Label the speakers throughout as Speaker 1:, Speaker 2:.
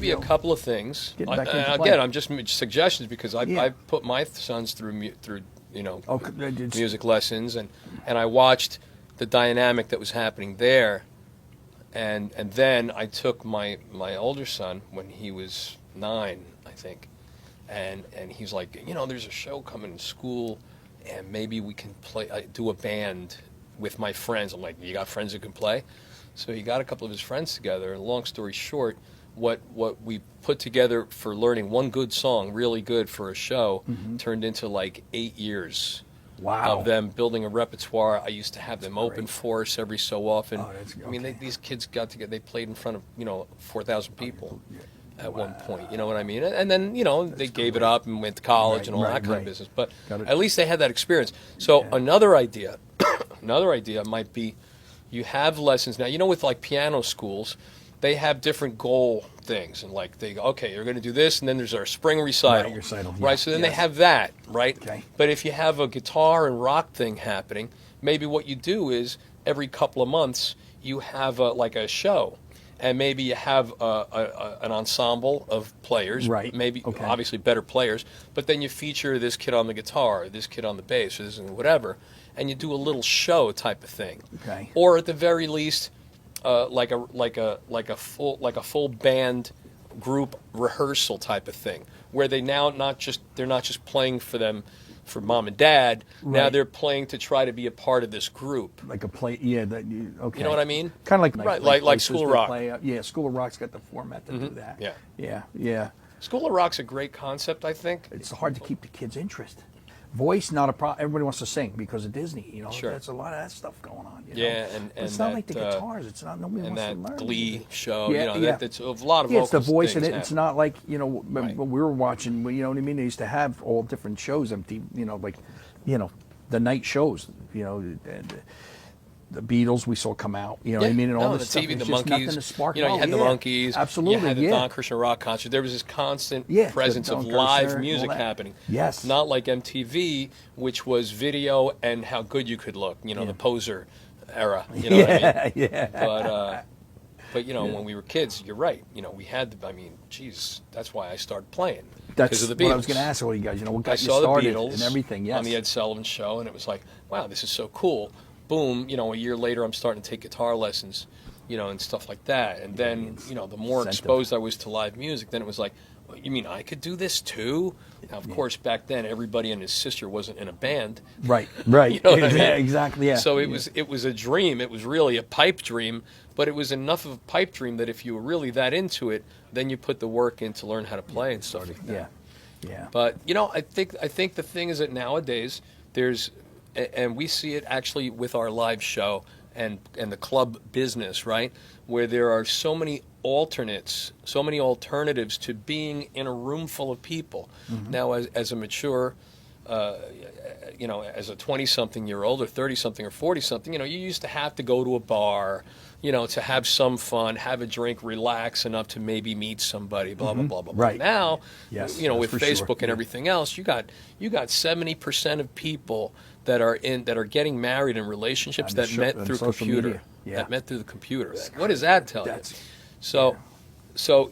Speaker 1: Maybe a couple of things.
Speaker 2: Getting back into play.
Speaker 1: Again, I'm just suggestions because I put my sons through music lessons, and I watched the dynamic that was happening there, and then I took my older son when he was 9, I think, and he's like, there's a show coming in school, and maybe we can do a band with my friends. I'm like, you got friends who can play? So he got a couple of his friends together, and long story short, what we put together for learning one good song, really good for a show, turned into like 8 years of them building a repertoire. I used to have them open for us every so often. I mean, these kids got together, they played in front of 4,000 people at one point, you know what I mean? And then, they gave it up and went to college and all that kind of business. But at least they had that experience. So another idea might be, you have lessons now, with like piano schools, they have different goal things, and like they go, okay, you're going to do this, and then there's our spring recital. Right, so then they have that, right? Okay. But if you have a guitar and rock thing happening, maybe what you do is every couple of months you have like a show, and maybe you have an ensemble of players, maybe obviously better players, but then you feature this kid on the guitar, this kid on the bass, or this and whatever, and you do a little show type of thing. Okay. Or at the very least, like a full band group rehearsal type of thing, where they're not just playing for mom and dad. Now they're playing to try to be a part of this group.
Speaker 2: Like a play, okay.
Speaker 1: You know what I mean?
Speaker 2: Kind of
Speaker 1: like School of Rock.
Speaker 2: School of Rock's got the format to do that. Yeah.
Speaker 1: School of Rock's a great concept, I think.
Speaker 2: It's hard to keep the kids interested. Voice, not a problem. Everybody wants to sing because of Disney.
Speaker 1: Sure.
Speaker 2: There's a lot of that stuff going on.
Speaker 1: And
Speaker 2: it's not like the guitars. It's not. Nobody wants to learn.
Speaker 1: And that Glee show. That's a lot of vocals.
Speaker 2: It's the voice in it. It's not like when we were watching. You know what I mean? They used to have all different shows. The night shows. The Beatles we saw come out, what I mean, and all this
Speaker 1: the
Speaker 2: stuff.
Speaker 1: TV,
Speaker 2: it's
Speaker 1: the Monkees.
Speaker 2: To spark
Speaker 1: you had the Monkees.
Speaker 2: Absolutely,
Speaker 1: you had the Don Christian rock concert. There was this constant presence of live music happening.
Speaker 2: Yes,
Speaker 1: not like MTV, which was video and how good you could look. The poser era. You know what I mean? But when we were kids, you're right. We had that's why I started playing.
Speaker 2: That's
Speaker 1: of the Beatles.
Speaker 2: What I was going to ask all you guys. What got
Speaker 1: I
Speaker 2: you
Speaker 1: saw
Speaker 2: started
Speaker 1: the Beatles
Speaker 2: and everything. Yes.
Speaker 1: On the Ed Sullivan Show, and it was like, wow, this is so cool. Boom, a year later I'm starting to take guitar lessons, and stuff like that. And then, the more exposed I was to live music, then it was like, well, you mean I could do this too? Now, of course, back then everybody and his sister wasn't in a band.
Speaker 2: Right.
Speaker 1: You know what I mean?
Speaker 2: Exactly, yeah.
Speaker 1: So it was a dream. It was really a pipe dream, but it was enough of a pipe dream that if you were really that into it, then you put the work in to learn how to play and stuff like that.
Speaker 2: Yeah.
Speaker 1: But, I think the thing is that nowadays there's, and we see it actually with our live show and the club business, right? Where there are so many alternatives to being in a room full of people. Mm-hmm. Now, as a mature, as a 20-something-year-old or 30-something or 40-something, you used to have to go to a bar, to have some fun, have a drink, relax enough to maybe meet somebody, blah, blah, blah, blah.
Speaker 2: Right.
Speaker 1: Now,
Speaker 2: with
Speaker 1: Facebook and everything else, you got 70% of people that are getting married in relationships that met through computer. That met through the computer. What does that tell you? So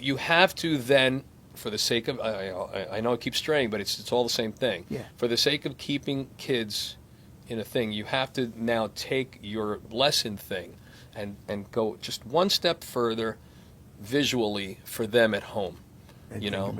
Speaker 1: you have to then, for the sake of, I know it keeps straying, but it's all the same thing.
Speaker 2: Yeah.
Speaker 1: For the sake of keeping kids in a thing, you have to now take your lesson thing and go just one step further visually for them at home.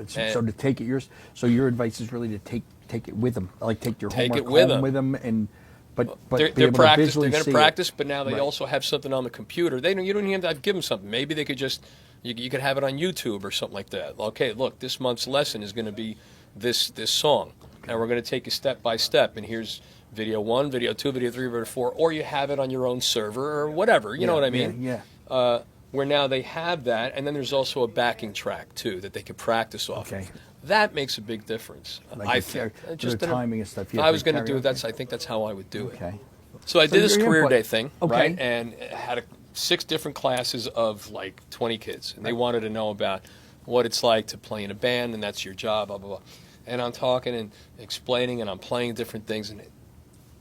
Speaker 2: So to take it, so your advice is really to take it with them, like take your homework home with them, and but
Speaker 1: they're going to practice, but now they also have something on the computer. You don't even have to give them something. Maybe they could just you could have it on YouTube or something like that. Okay, look, this month's lesson is going to be this song, and we're going to take it step by step, and here's video 1, video 2, video 3, video 4, or you have it on your own server or whatever. You know what I mean?
Speaker 2: Yeah.
Speaker 1: Where now they have that, and then there's also a backing track too that they can practice off.
Speaker 2: Okay.
Speaker 1: That makes a big difference. I think.
Speaker 2: Just timing and stuff.
Speaker 1: If I was going to do it, I think that's how I would do it.
Speaker 2: Okay.
Speaker 1: So I did this career day thing, right? And had 6 different classes of like 20 kids, and they wanted to know about what it's like to play in a band, and that's your job, blah blah blah. And I'm talking and explaining, and I'm playing different things, and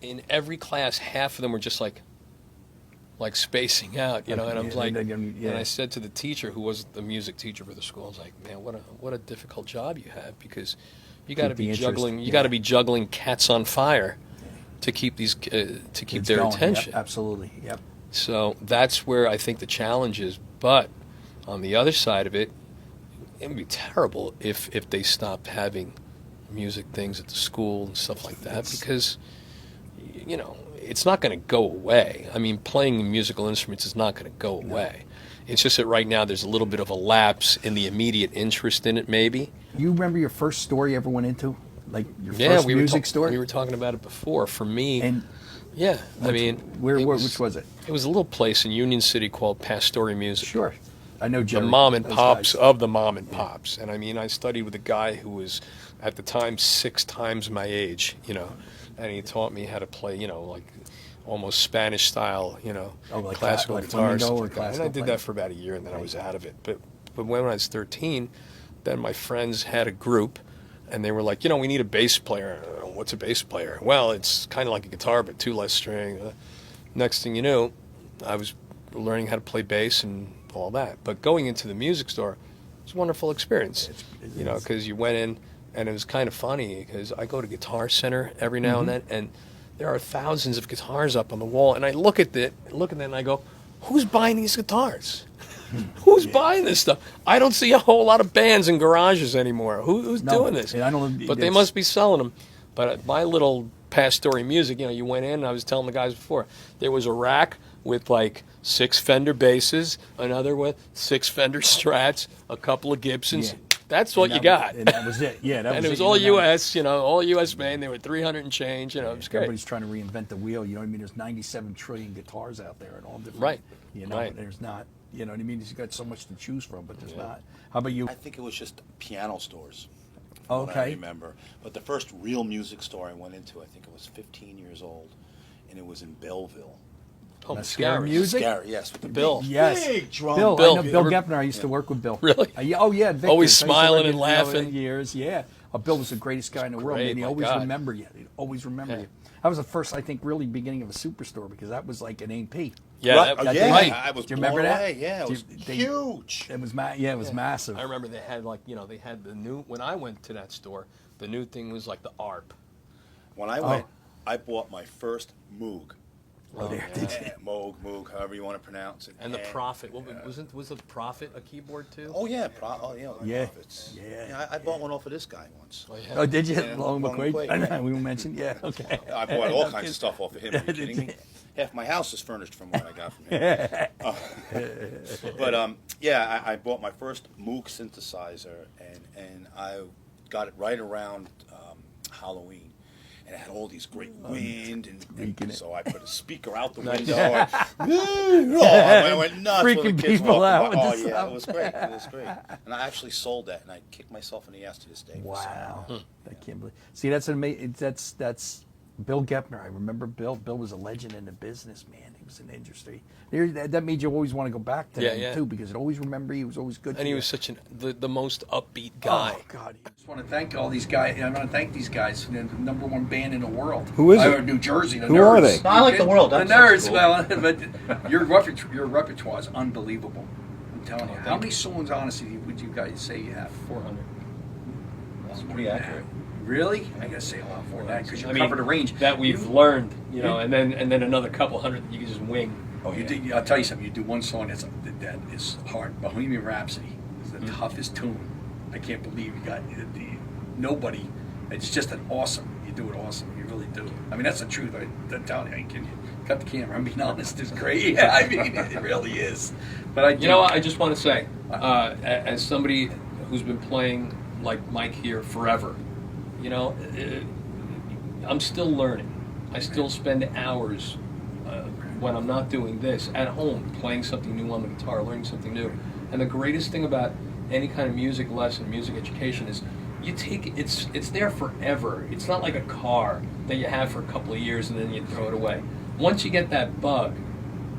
Speaker 1: in every class, half of them were just like, like spacing out, you know, and I'm like,
Speaker 2: yeah.
Speaker 1: and I said to the teacher, who was the music teacher for the school, I was like, man, what a difficult job you have, because you got to be juggling, got to be juggling cats on fire to keep these to keep their attention.
Speaker 2: Yep, absolutely, yep.
Speaker 1: So that's where I think the challenge is. But on the other side of it, it would be terrible if they stopped having music things at the school and stuff like that, because, you know, it's not going to go away. I mean, playing musical instruments is not going to go away. It's just that right now there's a little bit of a lapse in the immediate interest in it, maybe.
Speaker 2: You remember your first store you ever went into? Like your first music store?
Speaker 1: We were talking about it before. For me,
Speaker 2: and
Speaker 1: yeah, I mean...
Speaker 2: which was it?
Speaker 1: It was a little place in Union City called Pastore Music.
Speaker 2: Sure. I know Jerry.
Speaker 1: The mom and pops of the mom and pops. And I mean, I studied with a guy who was, at the time, 6 times my age, you know. And he taught me how to play, you know, like almost Spanish style, you know,
Speaker 2: like
Speaker 1: classical guitar. And I did
Speaker 2: playing.
Speaker 1: that for about a year, and then I was out of it. But when I was 13, then my friends had a group, and they were like, you know, we need a bass player. What's a bass player? Well, it's kind of like a guitar, but 2 less string. Next thing you knew, I was learning how to play bass and all that. But going into the music store, it was a wonderful experience, you know, because you went in, and it was kind of funny, because I go to Guitar Center every now and then, and there are thousands of guitars up on the wall, and I look at that, and I go, who's buying these guitars? Who's buying this stuff? I don't see a whole lot of bands in garages anymore. Who's doing this? But they must be selling them. But at my little Pastore Music, you know, you went in, and I was telling the guys before, there was a rack with like 6 Fender basses, another with 6 Fender Strats, a couple of Gibsons. Yeah. That's what you got.
Speaker 2: And that was it. Yeah,
Speaker 1: and it was all U.S., you know, all U.S. made. They were 300 and change, you know, it was great.
Speaker 2: Everybody's trying to reinvent the wheel, you know what I mean? There's 97 trillion guitars out there and all different.
Speaker 1: Right.
Speaker 2: You know, there's not, you know what I mean? You've got so much to choose from, but there's not. How about you?
Speaker 3: I think it was just piano stores.
Speaker 2: Okay.
Speaker 3: I remember. But the first real music store I went into, I think I was 15 years old, and it was in Belleville.
Speaker 1: Oh,
Speaker 2: Scary Music?
Speaker 3: Scary, yes, with the
Speaker 1: Bill.
Speaker 2: Yes.
Speaker 3: big drum.
Speaker 2: Bill,
Speaker 1: Bill.
Speaker 2: I know Bill Gepner. I used to work with Bill.
Speaker 1: Really?
Speaker 2: Oh, yeah. Victor.
Speaker 1: Always
Speaker 2: I used to
Speaker 1: smiling
Speaker 2: work
Speaker 1: and
Speaker 2: with Bill
Speaker 1: laughing.
Speaker 2: Years, yeah. Bill was the greatest guy in the world,
Speaker 1: great,
Speaker 2: and he
Speaker 1: my
Speaker 2: always
Speaker 1: God.
Speaker 2: remember you. He'd always remember you. That was the first, I think, really beginning of a superstore, because that was like an AP.
Speaker 1: Yeah,
Speaker 3: Right.
Speaker 1: right.
Speaker 3: I was
Speaker 2: Do you remember
Speaker 3: blown
Speaker 2: that?
Speaker 3: away. Yeah, it was huge.
Speaker 2: It was it was massive.
Speaker 1: I remember they had, like, you know, they had the new, when I went to that store, the new thing was like the ARP.
Speaker 3: When I went, I bought my first Moog.
Speaker 2: Oh, there, did you?
Speaker 3: Moog, however you want to pronounce it.
Speaker 1: And the Prophet. Was the Prophet a keyboard too?
Speaker 3: Oh, yeah.
Speaker 2: Yeah.
Speaker 3: Profits.
Speaker 2: Yeah.
Speaker 3: I bought one off of this guy once.
Speaker 1: Oh, yeah.
Speaker 2: Oh, did you?
Speaker 3: Yeah,
Speaker 2: Long
Speaker 3: Long
Speaker 2: McQuaid?
Speaker 3: McQuaid,
Speaker 2: I know,
Speaker 3: yeah.
Speaker 2: we mentioned, yeah, okay.
Speaker 3: I bought all kinds of stuff off of him. Are you kidding me? Half my house is furnished from what I got from him. But I bought my first Moog synthesizer, and I got it right around Halloween. And it had all these great wind, and so I put a speaker out the window. I went nuts.
Speaker 2: Freaking people out.
Speaker 3: Oh, yeah, it was great. It was great. And I actually sold that, and I kicked myself in the ass to this day.
Speaker 2: Wow. I can't believe. See, that's amazing. That's Bill Gepner. I remember Bill. Bill was a legend in the business, man. He was in the industry. That made you always want to go back to him, too, because it always remember he was always good.
Speaker 1: And he was such the most upbeat guy.
Speaker 2: Oh, God. I just want to thank all these guys. I want to thank these guys. The #1 band in the world.
Speaker 4: Who is it?
Speaker 2: New Jersey. The
Speaker 4: Who
Speaker 2: Nerds.
Speaker 4: are they?
Speaker 3: No, I like the world.
Speaker 2: The
Speaker 3: That's
Speaker 2: Nerds.
Speaker 3: cool.
Speaker 2: Well, but your repertoire is unbelievable. I'm telling you. How many songs, honestly, would you guys say you have?
Speaker 1: 400.
Speaker 3: That's pretty accurate.
Speaker 2: Really? I gotta say a lot more than that, because you covered a range
Speaker 1: that we've learned, you know, and then another couple hundred that you can just wing.
Speaker 2: Oh, you did. I'll tell you something. You do one song that is hard. Bohemian Rhapsody is the toughest tune. I can't believe you got nobody. It's just an awesome. You do it awesome. You really do. I mean, that's the truth. I'm telling you. Can you cut the camera? I'm being honest. It's great. Yeah, I mean, it really is. But
Speaker 1: you know, I just want to say, as somebody who's been playing like Mike here forever, you know, I'm still learning. I still spend hours when I'm not doing this at home, playing something new on the guitar, learning something new. And the greatest thing about any kind of music lesson, music education, is you take it's there forever. It's not like a car that you have for a couple of years and then you throw it away. Once you get that bug,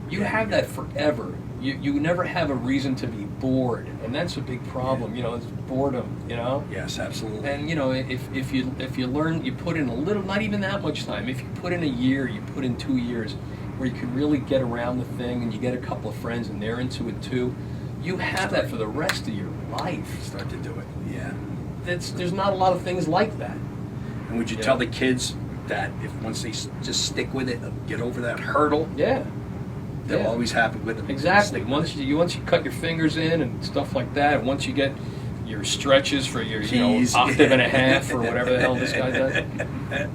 Speaker 1: you have that forever. You never have a reason to be bored, and that's a big problem. You know, it's boredom. You know.
Speaker 2: Yes, absolutely.
Speaker 1: And you know, if you learn, you put in a little, not even that much time. If you put in a year, you put in 2 years, where you can really get around the thing, and you get a couple of friends and they're into it too, you have that for the rest of your life.
Speaker 2: Start to do it. Yeah.
Speaker 1: There's not a lot of things like that.
Speaker 2: And would you tell the kids that if once they just stick with it, get over that hurdle,
Speaker 1: Yeah.
Speaker 2: they'll
Speaker 1: Yeah.
Speaker 2: always have it with them.
Speaker 1: Exactly.
Speaker 2: Stick with
Speaker 1: Once
Speaker 2: it.
Speaker 1: you cut your fingers in and stuff like that, and once you get your stretches for your
Speaker 2: Keys.
Speaker 1: octave and a half or whatever the hell this guy does,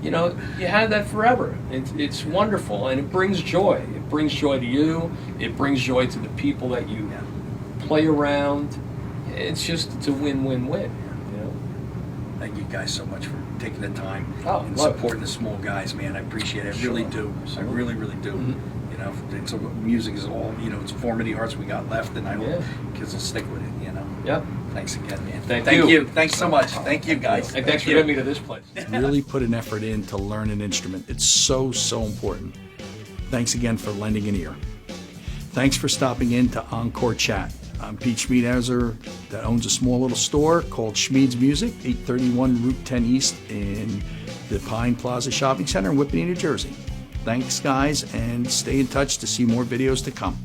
Speaker 1: you have that forever. It's wonderful, and it brings joy. It brings joy to you. It brings joy to the people that you play around. It's a win-win-win.
Speaker 2: Thank you guys so much for taking the time
Speaker 1: Oh,
Speaker 2: and
Speaker 1: love it.
Speaker 2: supporting the small guys, man. I appreciate it. I really do. I
Speaker 1: Absolutely.
Speaker 2: really, really do.
Speaker 1: Mhm.
Speaker 2: You know, it's, music is all, it's forming the arts we got left, and I hope kids will stick with it,
Speaker 1: Yep.
Speaker 2: Thanks again, man.
Speaker 1: Thank
Speaker 2: Thank
Speaker 1: you.
Speaker 2: you. Thanks so much. Thank you, guys.
Speaker 1: And thanks for
Speaker 2: you.
Speaker 1: getting me to this place.
Speaker 4: Really put an effort in to learn an instrument. It's so, so important. Thanks again for lending an ear. Thanks for stopping in to Encore Chat. I'm Pete Schmiedhauser that owns a small little store called Schmied's Music, 831 Route 10 East in the Pine Plaza Shopping Center in Whippany, New Jersey. Thanks, guys, and stay in touch to see more videos to come.